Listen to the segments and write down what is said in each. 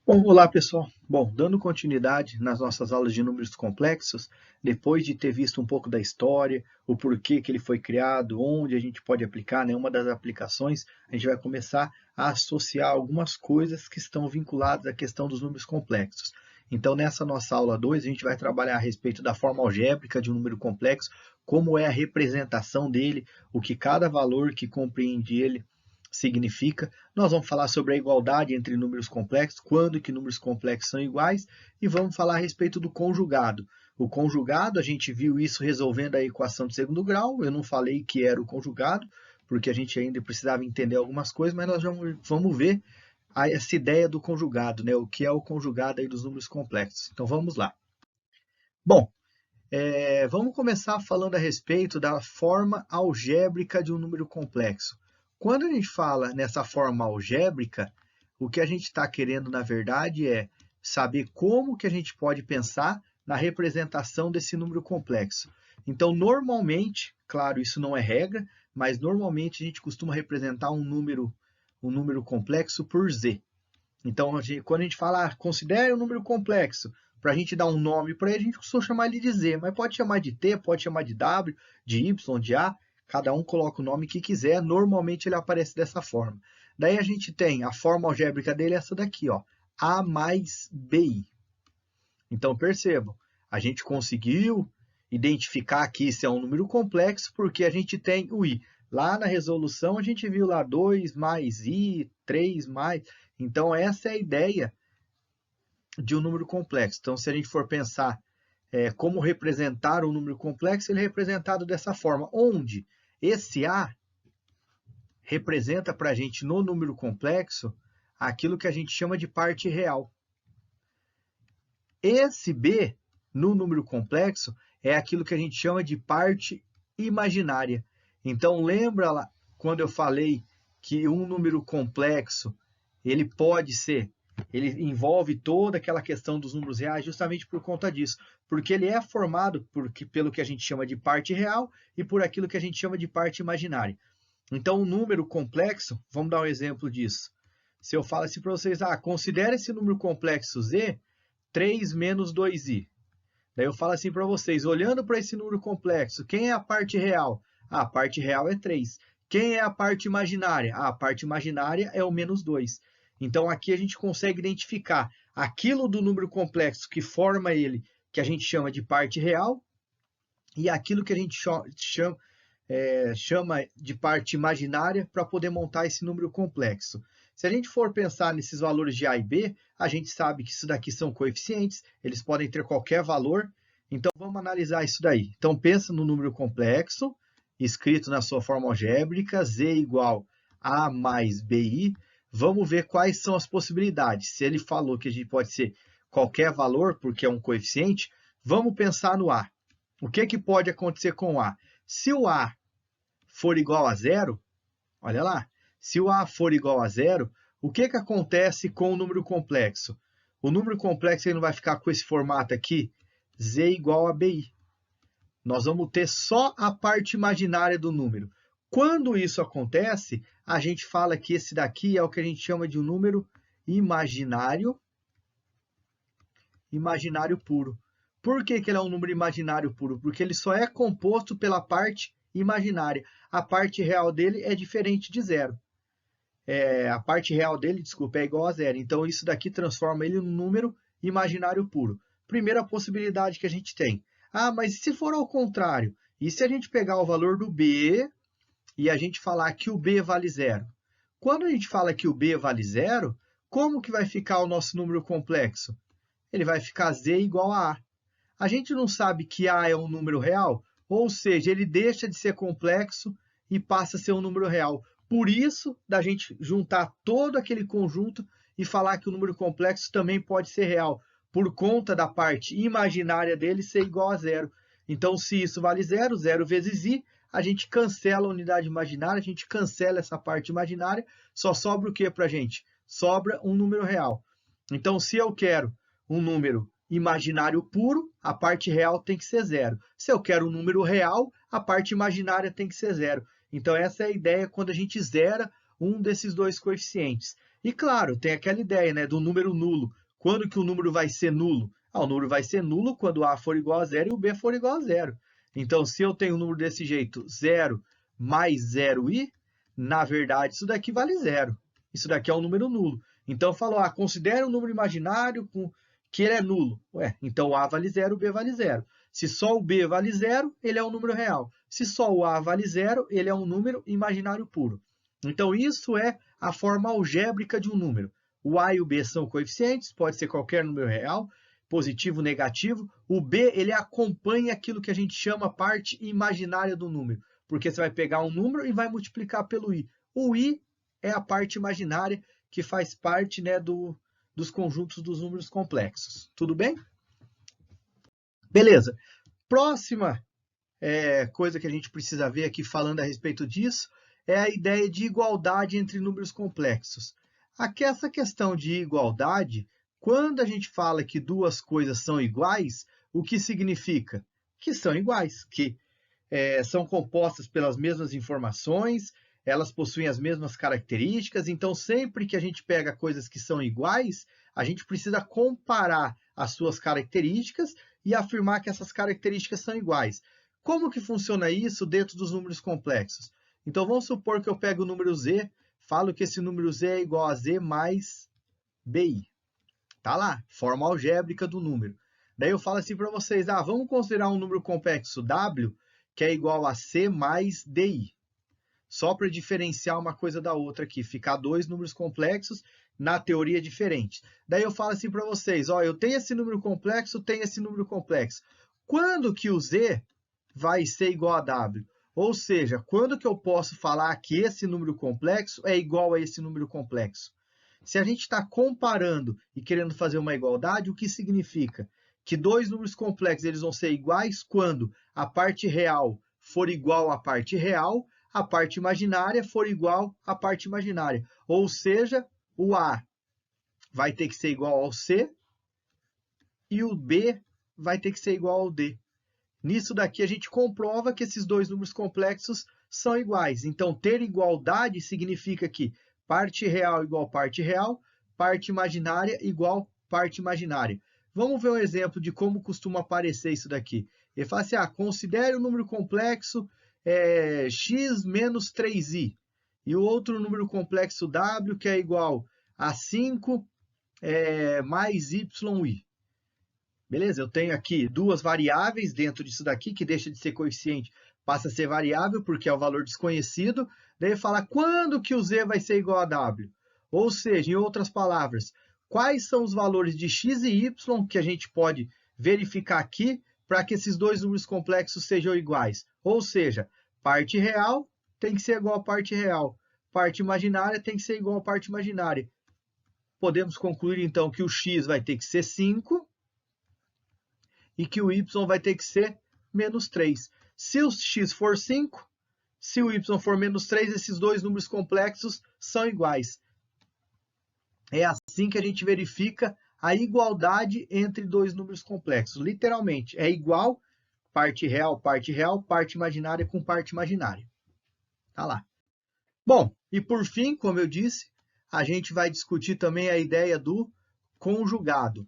Bom, olá pessoal. Bom, dando continuidade nas nossas aulas de números complexos, depois de ter visto um pouco da história, o porquê que ele foi criado, onde a gente pode aplicar, né, uma das aplicações, a gente vai começar a associar algumas coisas que estão vinculadas à questão dos números complexos. Então, nessa nossa aula 2, a gente vai trabalhar a respeito da forma algébrica de um número complexo, como é a representação dele, o que cada valor que compreende ele significa. Nós vamos falar sobre a igualdade entre números complexos, quando que números complexos são iguais, e vamos falar a respeito do conjugado. O conjugado, a gente viu isso resolvendo a equação de segundo grau, eu não falei que era o conjugado, porque a gente ainda precisava entender algumas coisas, mas nós vamos ver essa ideia do conjugado, né? O que é o conjugado aí dos números complexos. Então vamos lá. Bom, vamos começar falando a respeito da forma algébrica de um número complexo. Quando a gente fala nessa forma algébrica, o que a gente está querendo, na verdade, é saber como que a gente pode pensar na representação desse número complexo. Então, normalmente, claro, isso não é regra, mas normalmente a gente costuma representar um número complexo por z. Então, quando a gente fala, considere um número complexo, para a gente dar um nome para ele, a gente costuma chamar ele de Z, mas pode chamar de T, pode chamar de W, de Y, de A, cada um coloca o nome que quiser, normalmente ele aparece dessa forma. Daí a gente tem a forma algébrica dele, essa daqui, ó, A mais BI. Então, percebam, a gente conseguiu identificar aqui se é um número complexo, porque a gente tem o i. Lá na resolução, a gente viu lá 2 mais i, 3 mais. Então, essa é a ideia de um número complexo. Então, se a gente for pensar como representar um número complexo, ele é representado dessa forma, onde esse a representa para a gente no número complexo aquilo que a gente chama de parte real. Esse b, no número complexo, é aquilo que a gente chama de parte imaginária. Então, lembra lá quando eu falei que um número complexo, ele envolve toda aquela questão dos números reais justamente por conta disso, porque ele é formado pelo que a gente chama de parte real e por aquilo que a gente chama de parte imaginária. Então, um número complexo, vamos dar um exemplo disso. Se eu falo assim para vocês, considere esse número complexo z 3 menos 2i. Daí eu falo assim para vocês, olhando para esse número complexo, quem é a parte real? A parte real é 3. Quem é a parte imaginária? A parte imaginária é o menos 2. Então aqui a gente consegue identificar aquilo do número complexo que forma ele, que a gente chama de parte real, e aquilo que a gente chama de parte imaginária para poder montar esse número complexo. Se a gente for pensar nesses valores de A e B, a gente sabe que isso daqui são coeficientes, eles podem ter qualquer valor, então vamos analisar isso daí. Então pensa no número complexo, escrito na sua forma algébrica, z igual a mais bi, vamos ver quais são as possibilidades. Se ele falou que a gente pode ser qualquer valor, porque é um coeficiente, vamos pensar no A. O que pode acontecer com o A? Se o A for igual a zero, olha lá, se o A for igual a zero, o que acontece com o número complexo? O número complexo ele não vai ficar com esse formato aqui, z igual a bi. Nós vamos ter só a parte imaginária do número. Quando isso acontece, a gente fala que esse daqui é o que a gente chama de um número imaginário puro. Por que ele é um número imaginário puro? Porque ele só é composto pela parte imaginária. A parte real dele é diferente de zero. A parte real dele, desculpa, é igual a zero. Então, isso daqui transforma ele num número imaginário puro. Primeira possibilidade que a gente tem. Mas e se for ao contrário? E se a gente pegar o valor do b e a gente falar que o b vale zero? Quando a gente fala que o b vale zero, como que vai ficar o nosso número complexo? Ele vai ficar z igual a A. A gente não sabe que A é um número real, ou seja, ele deixa de ser complexo e passa a ser um número real. Por isso, da gente juntar todo aquele conjunto e falar que o número complexo também pode ser real, por conta da parte imaginária dele ser igual a zero. Então, se isso vale zero, zero vezes i, a gente cancela a unidade imaginária, a gente cancela essa parte imaginária, só sobra o que para a gente? Sobra um número real. Então, se eu quero um número imaginário puro, a parte real tem que ser zero. Se eu quero um número real, a parte imaginária tem que ser zero. Então, essa é a ideia quando a gente zera um desses dois coeficientes. E claro, tem aquela ideia, né, do número nulo. Quando que o número vai ser nulo? O número vai ser nulo quando A for igual a zero e o B for igual a zero. Então, se eu tenho um número desse jeito, 0 mais 0i, na verdade, isso daqui vale zero. Isso daqui é um número nulo. Então, falou, considera um número imaginário que ele é nulo. Ué, então o A vale zero, o B vale zero. Se só o B vale zero, ele é um número real. Se só o A vale zero, ele é um número imaginário puro. Então, isso é a forma algébrica de um número. O A e o B são coeficientes, pode ser qualquer número real, positivo, negativo. O B, ele acompanha aquilo que a gente chama parte imaginária do número, porque você vai pegar um número e vai multiplicar pelo I. O I é a parte imaginária que faz parte, né, dos conjuntos dos números complexos. Tudo bem? Beleza. Próxima coisa que a gente precisa ver aqui falando a respeito disso é a ideia de igualdade entre números complexos. Aqui essa questão de igualdade, quando a gente fala que duas coisas são iguais, o que significa? Que são iguais, que são compostas pelas mesmas informações, elas possuem as mesmas características, então sempre que a gente pega coisas que são iguais, a gente precisa comparar as suas características e afirmar que essas características são iguais. Como que funciona isso dentro dos números complexos? Então, vamos supor que eu pego o número z, falo que esse número z é igual a z mais bi. Tá lá, forma algébrica do número. Daí eu falo assim para vocês, vamos considerar um número complexo w, que é igual a c mais di. Só para diferenciar uma coisa da outra aqui, ficar dois números complexos na teoria diferentes. Daí eu falo assim para vocês, eu tenho esse número complexo, tenho esse número complexo. Quando que o z vai ser igual a w? Ou seja, quando que eu posso falar que esse número complexo é igual a esse número complexo? Se a gente está comparando e querendo fazer uma igualdade, o que significa? Que dois números complexos eles vão ser iguais quando a parte real for igual à parte real, a parte imaginária for igual à parte imaginária. Ou seja, o A vai ter que ser igual ao C e o B vai ter que ser igual ao D. Nisso daqui a gente comprova que esses dois números complexos são iguais. Então, ter igualdade significa que parte real igual parte real, parte imaginária igual parte imaginária. Vamos ver um exemplo de como costuma aparecer isso daqui. Ele fala assim, considere o número complexo x menos 3i. E o outro número complexo w, que é igual a 5 mais yi. Beleza? Eu tenho aqui duas variáveis dentro disso daqui, que deixa de ser coeficiente, passa a ser variável, porque é o valor desconhecido. Daí fala quando que o z vai ser igual a w. Ou seja, em outras palavras, quais são os valores de x e y que a gente pode verificar aqui para que esses dois números complexos sejam iguais. Ou seja, parte real tem que ser igual a parte real. Parte imaginária tem que ser igual a parte imaginária. Podemos concluir, então, que o x vai ter que ser 5 e que o y vai ter que ser menos 3. Se o x for 5, se o y for menos 3, esses dois números complexos são iguais. É assim que a gente verifica a igualdade entre dois números complexos. Literalmente, é igual parte real, parte imaginária com parte imaginária. Tá lá. Bom, e por fim, como eu disse, a gente vai discutir também a ideia do conjugado.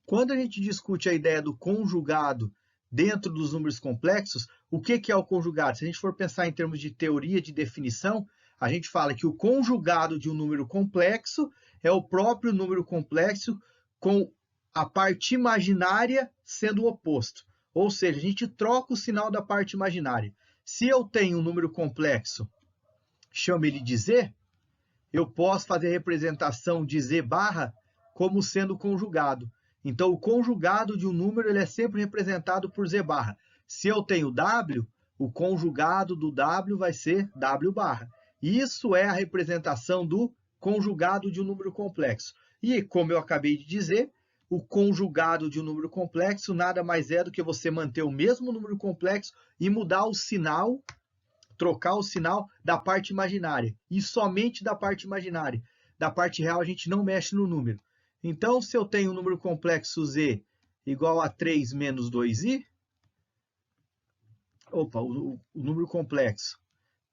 Quando a gente discute a ideia do conjugado dentro dos números complexos, o que é o conjugado? Se a gente for pensar em termos de teoria de definição, a gente fala que o conjugado de um número complexo é o próprio número complexo com a parte imaginária sendo o oposto. Ou seja, a gente troca o sinal da parte imaginária. Se eu tenho um número complexo, chamo ele de z, eu posso fazer a representação de z barra como sendo conjugado. Então, o conjugado de um número ele é sempre representado por z barra. Se eu tenho w, o conjugado do w vai ser w barra. Isso é a representação do conjugado de um número complexo. E, como eu acabei de dizer, o conjugado de um número complexo nada mais é do que você manter o mesmo número complexo e mudar o sinal, trocar o sinal da parte imaginária. E somente da parte imaginária. Da parte real a gente não mexe no número. Então, se eu tenho um número complexo z igual a 3 menos 2i, o número complexo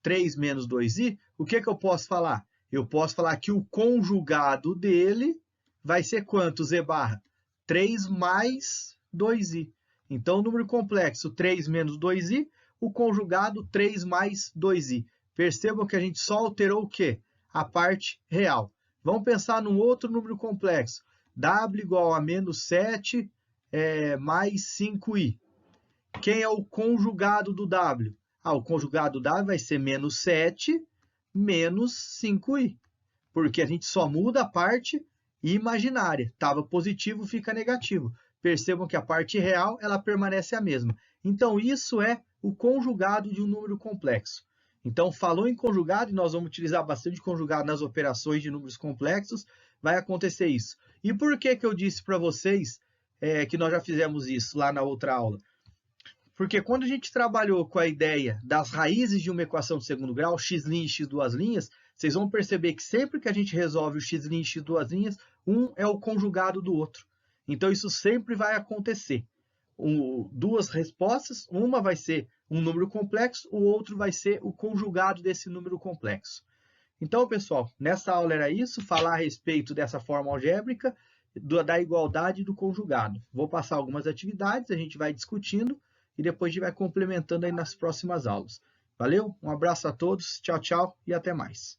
3 menos 2i, o que eu posso falar? Eu posso falar que o conjugado dele vai ser quanto, Z barra? 3 mais 2i. Então, o número complexo 3 menos 2i, o conjugado 3 mais 2i. Percebam que a gente só alterou o quê? A parte real. Vamos pensar num outro número complexo. W igual a menos 7 mais 5i. Quem é o conjugado do W? O conjugado do W vai ser menos 7 menos 5i. Porque a gente só muda a parte imaginária. Estava positivo, fica negativo. Percebam que a parte real ela permanece a mesma. Então, isso é o conjugado de um número complexo. Então, falou em conjugado, e nós vamos utilizar bastante conjugado nas operações de números complexos, vai acontecer isso. E por que que eu disse para vocês que nós já fizemos isso lá na outra aula? Porque quando a gente trabalhou com a ideia das raízes de uma equação de segundo grau, x' e x duas linhas, vocês vão perceber que sempre que a gente resolve o x' e x duas linhas, um é o conjugado do outro. Então, isso sempre vai acontecer. Duas respostas, uma vai ser um número complexo, o outro vai ser o conjugado desse número complexo. Então, pessoal, nessa aula era isso, falar a respeito dessa forma algébrica, da igualdade e do conjugado. Vou passar algumas atividades, a gente vai discutindo e depois a gente vai complementando aí nas próximas aulas. Valeu? Um abraço a todos, tchau, tchau e até mais.